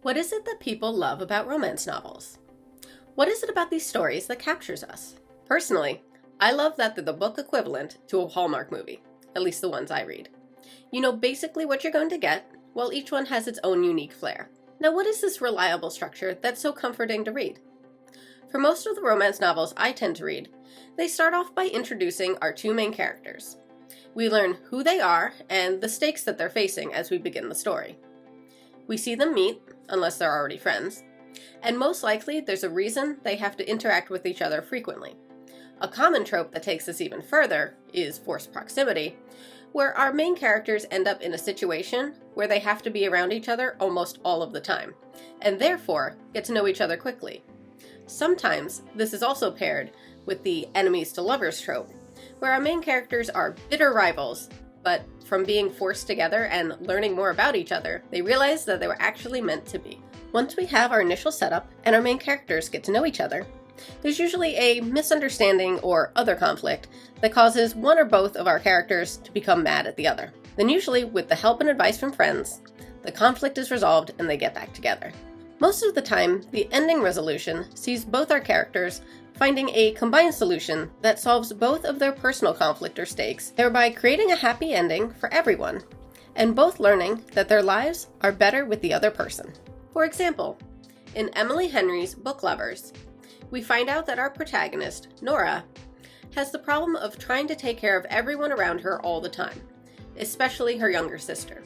What is it that people love about romance novels? What is it about these stories that captures us? Personally, I love that they're the book equivalent to a Hallmark movie, at least the ones I read. You know basically what you're going to get, while each one has its own unique flair. Now, what is this reliable structure that's so comforting to read? For most of the romance novels I tend to read, they start off by introducing our two main characters. We learn who they are and the stakes that they're facing as we begin the story. We see them meet, unless they're already friends, and most likely there's a reason they have to interact with each other frequently. A common trope that takes this even further is forced proximity, where our main characters end up in a situation where they have to be around each other almost all of the time, and therefore get to know each other quickly. Sometimes this is also paired with the enemies to lovers trope, where our main characters are bitter rivals, but from being forced together and learning more about each other, they realize that they were actually meant to be. Once we have our initial setup and our main characters get to know each other, there's usually a misunderstanding or other conflict that causes one or both of our characters to become mad at the other. Then usually, with the help and advice from friends, the conflict is resolved and they get back together. Most of the time, the ending resolution sees both our characters finding a combined solution that solves both of their personal conflict or stakes, thereby creating a happy ending for everyone, and both learning that their lives are better with the other person. For example, in Emily Henry's Book Lovers, we find out that our protagonist, Nora, has the problem of trying to take care of everyone around her all the time, especially her younger sister.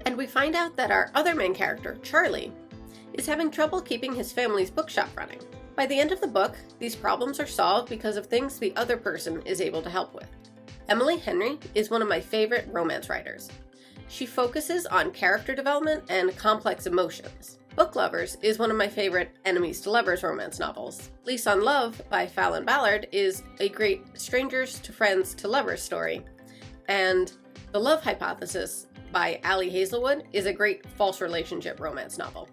And we find out that our other main character, Charlie, is having trouble keeping his family's bookshop running. By the end of the book, these problems are solved because of things the other person is able to help with. Emily Henry is one of my favorite romance writers. She focuses on character development and complex emotions. Book Lovers is one of my favorite enemies to lovers romance novels. Lease on Love by Fallon Ballard is a great strangers to friends to lovers story. And The Love Hypothesis by Ali Hazelwood is a great false relationship romance novel,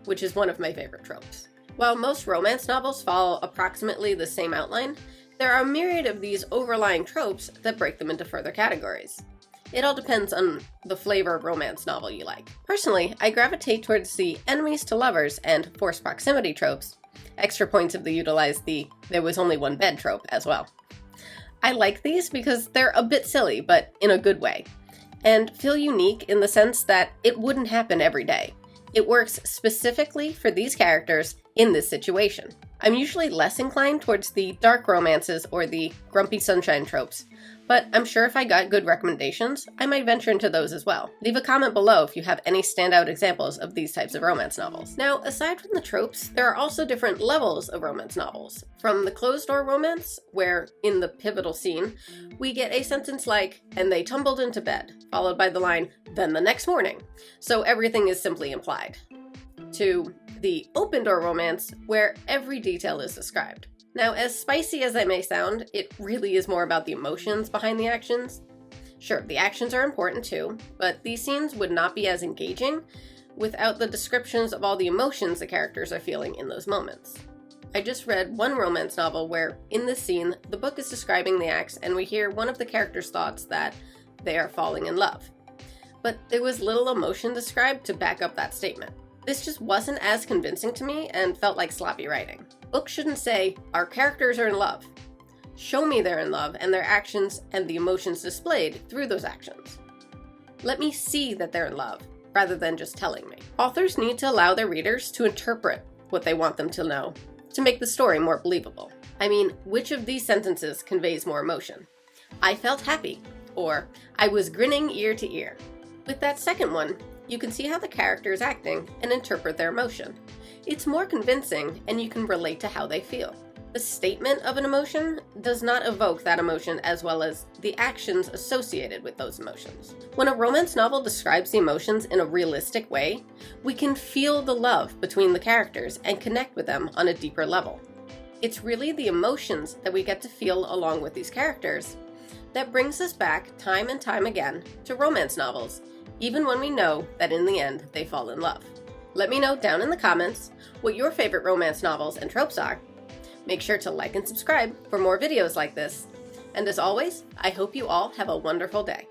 which is one of my favorite tropes. While most romance novels follow approximately the same outline, there are a myriad of these overlying tropes that break them into further categories. It all depends on the flavor of romance novel you like. Personally, I gravitate towards the enemies to lovers and forced proximity tropes. Extra points if they utilize the there was only one bed trope as well. I like these because they're a bit silly, but in a good way, and feel unique in the sense that it wouldn't happen every day. It works specifically for these characters in this situation. I'm usually less inclined towards the dark romances or the grumpy sunshine tropes, but I'm sure if I got good recommendations, I might venture into those as well. Leave a comment below if you have any standout examples of these types of romance novels. Now, aside from the tropes, there are also different levels of romance novels. From the closed-door romance, where in the pivotal scene, we get a sentence like, "and they tumbled into bed," followed by the line, "then the next morning," so everything is simply implied. To the open-door romance, where every detail is described. Now, as spicy as that may sound, it really is more about the emotions behind the actions. Sure, the actions are important too, but these scenes would not be as engaging without the descriptions of all the emotions the characters are feeling in those moments. I just read one romance novel where, in this scene, the book is describing the acts and we hear one of the characters' thoughts that they are falling in love. But there was little emotion described to back up that statement. This just wasn't as convincing to me and felt like sloppy writing. Books shouldn't say, "our characters are in love." Show me they're in love and their actions and the emotions displayed through those actions. Let me see that they're in love, rather than just telling me. Authors need to allow their readers to interpret what they want them to know, to make the story more believable. I mean, which of these sentences conveys more emotion? "I felt happy," or "I was grinning ear to ear." With that second one, you can see how the character is acting and interpret their emotion. It's more convincing and you can relate to how they feel. The statement of an emotion does not evoke that emotion as well as the actions associated with those emotions. When a romance novel describes the emotions in a realistic way, we can feel the love between the characters and connect with them on a deeper level. It's really the emotions that we get to feel along with these characters that brings us back time and time again to romance novels, even when we know that in the end they fall in love. Let me know down in the comments what your favorite romance novels and tropes are. Make sure to like and subscribe for more videos like this. And as always, I hope you all have a wonderful day.